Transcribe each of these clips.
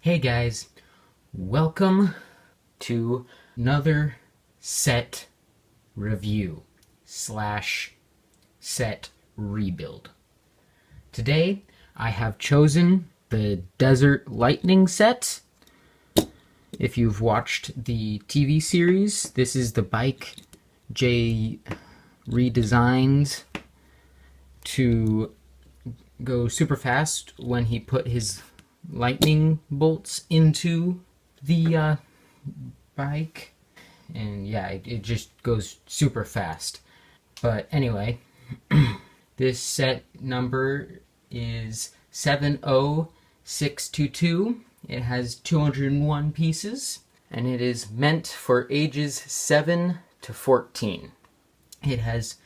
Hey guys, welcome to another set review slash set rebuild. Today I have chosen the Desert Lightning set. If you've watched the TV series, this is the bike Jay redesigned to go super fast when he put his lightning bolts into the bike, and yeah, it just goes super fast. But anyway, this set number is 70622. It has 201 pieces, and it is meant for ages 7 to 14. It has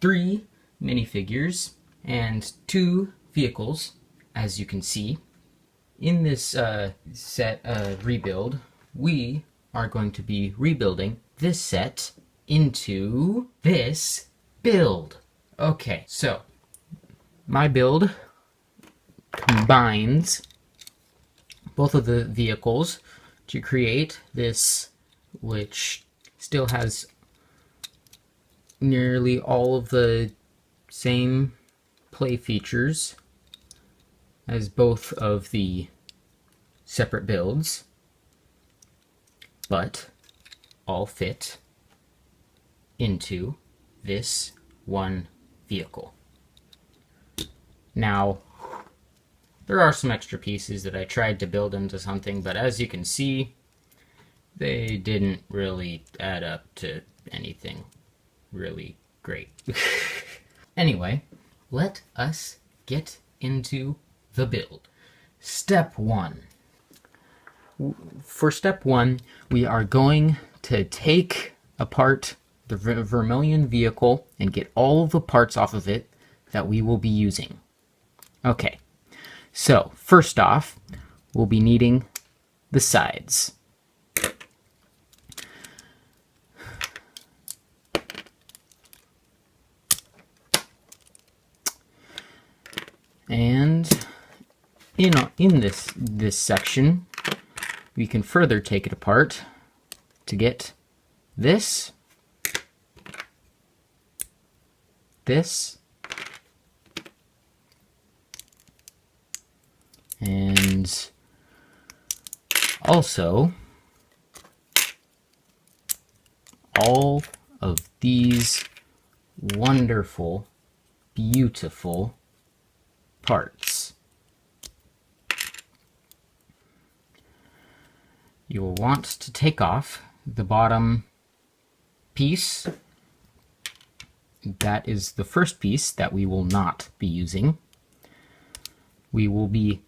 3 minifigures and 2 vehicles, as you can see. In this set rebuild, we are going to be rebuilding this set into this build. Okay, so my build combines both of the vehicles to create this, which still has nearly all of the same play features as both of the separate builds, but all fit into this one vehicle. Now, there are some extra pieces that I tried to build into something, but as you can see, they didn't really add up to anything really great. Anyway, let us get into the build. Step 1. For step 1, we are going to take apart the Vermilion vehicle and get all of the parts off of it that we will be using. Okay, so first off, we'll be needing the sides. And in this section, we can further take it apart to get this, and also all of these wonderful, beautiful parts. You will want to take off the bottom piece. That is the first piece that we will not be using. We will be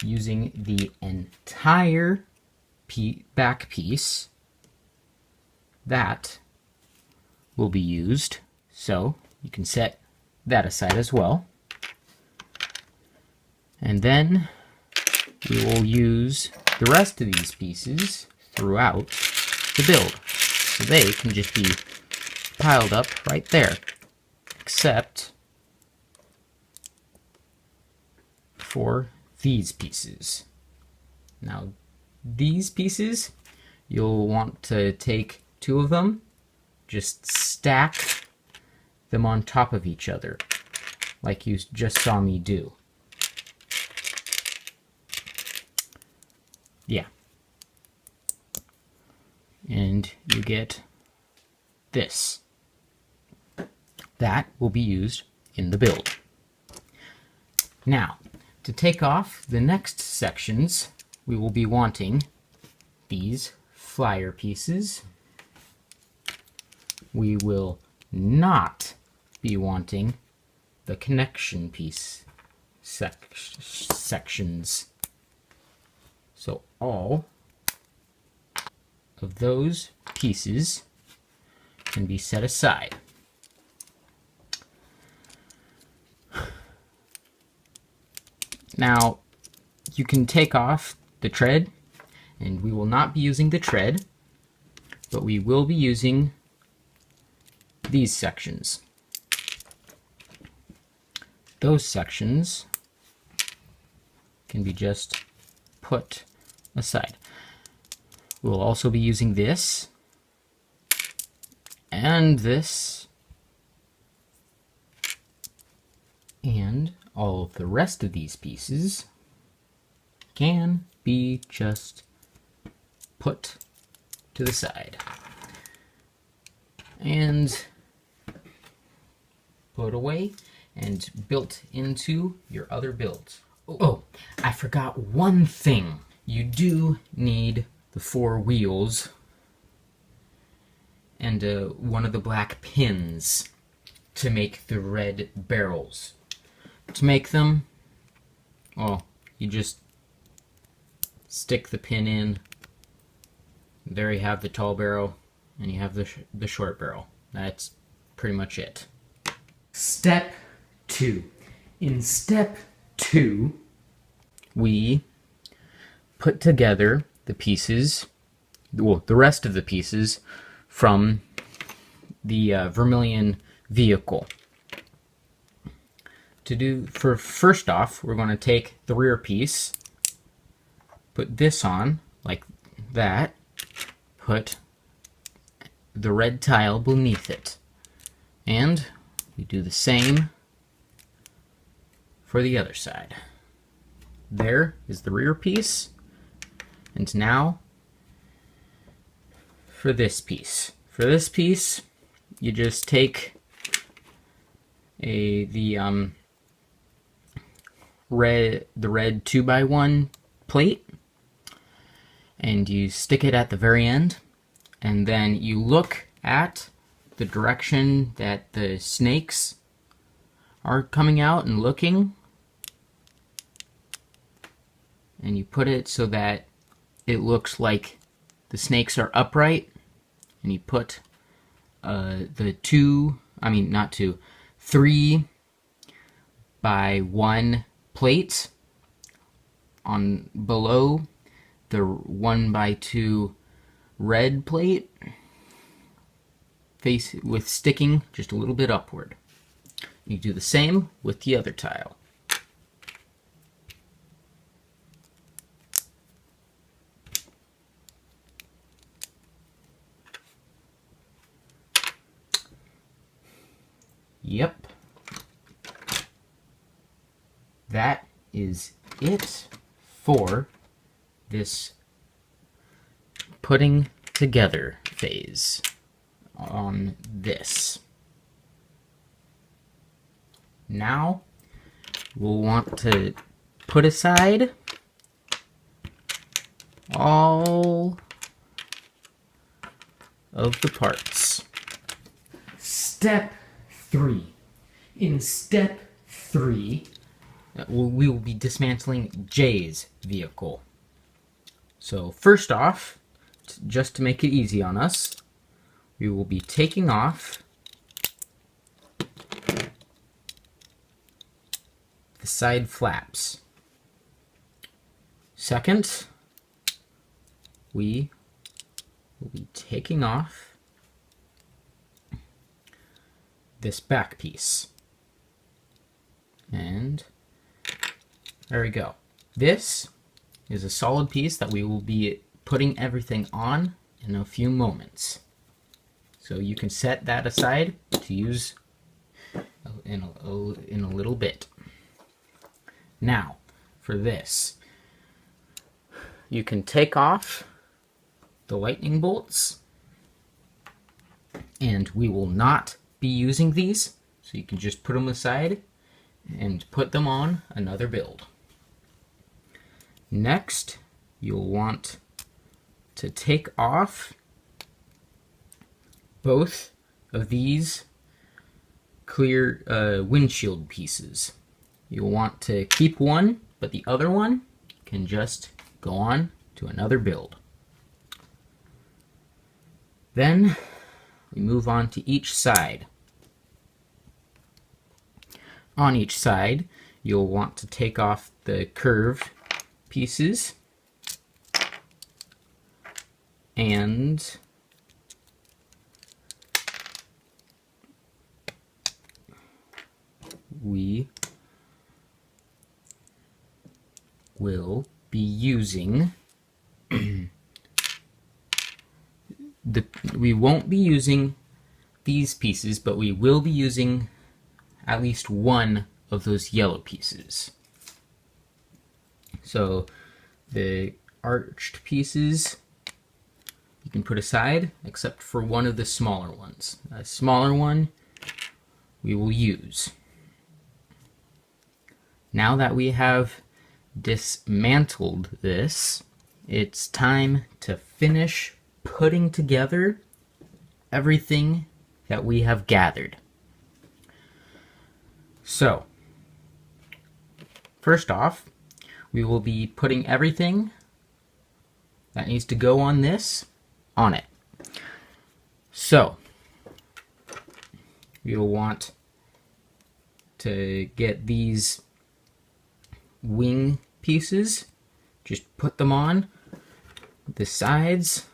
using the entire back piece. That will be used, so you can set that aside as well. And then we will use the rest of these pieces throughout the build, so they can just be piled up right there, except for these pieces. Now, these pieces, you'll want to take 2 of them, just stack them on top of each other, like you just saw me do. Yeah. And you get this. That will be used in the build. Now, to take off the next sections, we will be wanting these flyer pieces. We will not be wanting the connection piece sections. So all of those pieces can be set aside. Now, you can take off the tread, and we will not be using the tread, but we will be using these sections. Those sections can be just put aside. We'll also be using this and this and all of the rest of these pieces can be just put to the side and put away and built into your other builds. Oh, I forgot one thing. You do need the 4 wheels and one of the black pins to make the red barrels. To make them, well, you just stick the pin in. There you have the tall barrel, and you have the short barrel. That's pretty much it. Step 2. In step 2, we put together the pieces, well, the rest of the pieces from the vermilion vehicle. First off, we're going to take the rear piece, put this on like that, put the red tile beneath it, and we do the same for the other side. There is the rear piece, and now for this piece. For this piece, you just take the red 2x1 plate, and you stick it at the very end, and then you look at the direction that the snakes are coming out and looking, and you put it so that it looks like the snakes are upright, and you put the 3x1 plate on below the 1x2 red plate, face with sticking just a little bit upward. You do the same with the other tile. Yep. That is it for this putting together phase on this. Now we'll want to put aside all of the parts. Step 3. In step 3, we will be dismantling Jay's vehicle. So first off, just to make it easy on us, we will be taking off the side flaps. Second, we will be taking off this back piece. And there we go. This is a solid piece that we will be putting everything on in a few moments. So you can set that aside to use in a little bit. Now, for this, you can take off the lightning bolts, and we will not be using these, so you can just put them aside and put them on another build. Next, you'll want to take off both of these clear windshield pieces. You'll want to keep one, but the other one can just go on to another build. Then we move on to each side. On each side, you'll want to take off the curved pieces and we will be using we won't be using these pieces, but we will be using at least one of those yellow pieces. So the arched pieces you can put aside, except for one of the smaller ones. A smaller one we will use. Now that we have dismantled this, it's time to finish putting together everything that we have gathered. So, first off, we will be putting everything that needs to go on this on it. So, we will want to get these wing pieces, just put them on the sides,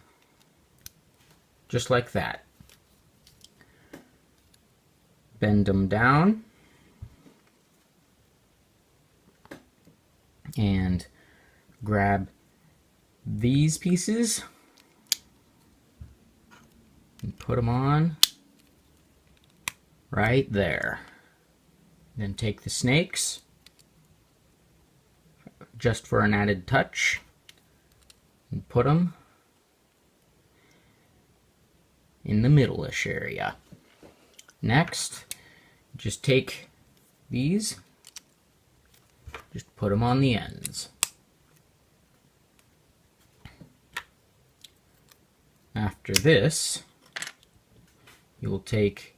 just like that. Bend them down and grab these pieces and put them on right there. Then take the snakes, just for an added touch, and put them in the middle-ish area. Next, just take these, just put them on the ends. After this, you'll take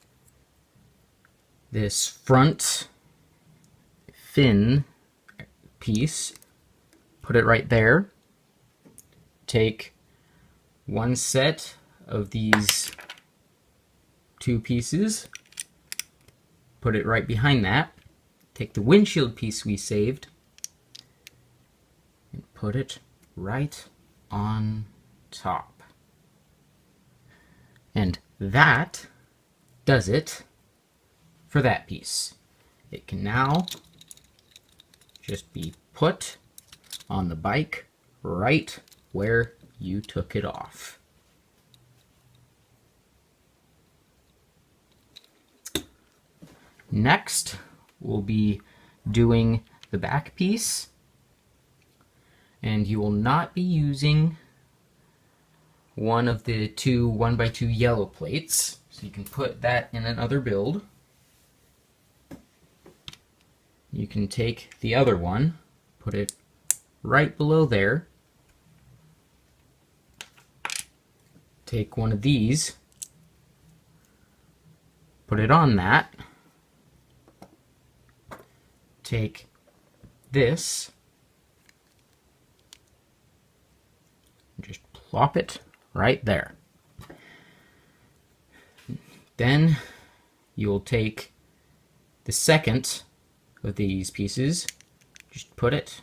this front fin piece, put it right there. Take one set of these two pieces, put it right behind that. Take the windshield piece we saved and put it right on top. And that does it for that piece. It can now just be put on the bike right where you took it off. Next, we'll be doing the back piece, and you will not be using one of the two 1x2 yellow plates, so you can put that in another build. You can take the other one, put it right below there. Take one of these, put it on that. Take this, and just plop it right there. Then you'll take the second of these pieces, just put it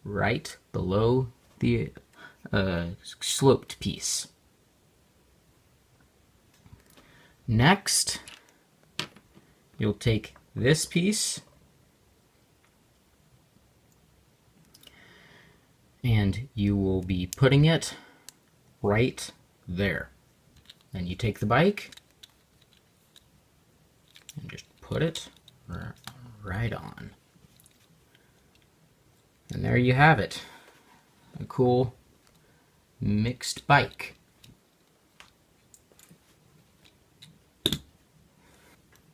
right below the sloped piece. Next, you'll take this piece and you will be putting it right there. Then you take the bike and just put it right on. And there you have it. A cool mixed bike.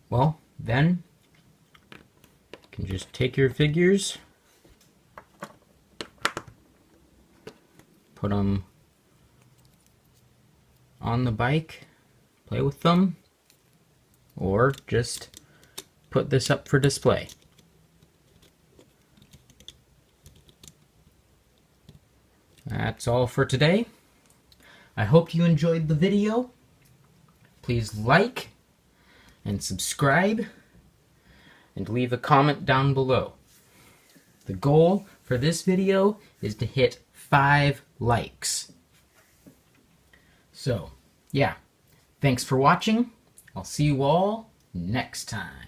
Well, then you can just take your figures, put them on the bike, play with them, or just put this up for display. That's all for today. I hope you enjoyed the video. Please like and subscribe and leave a comment down below. The goal for this video is to hit 5 likes. So, yeah, thanks for watching. I'll see you all next time.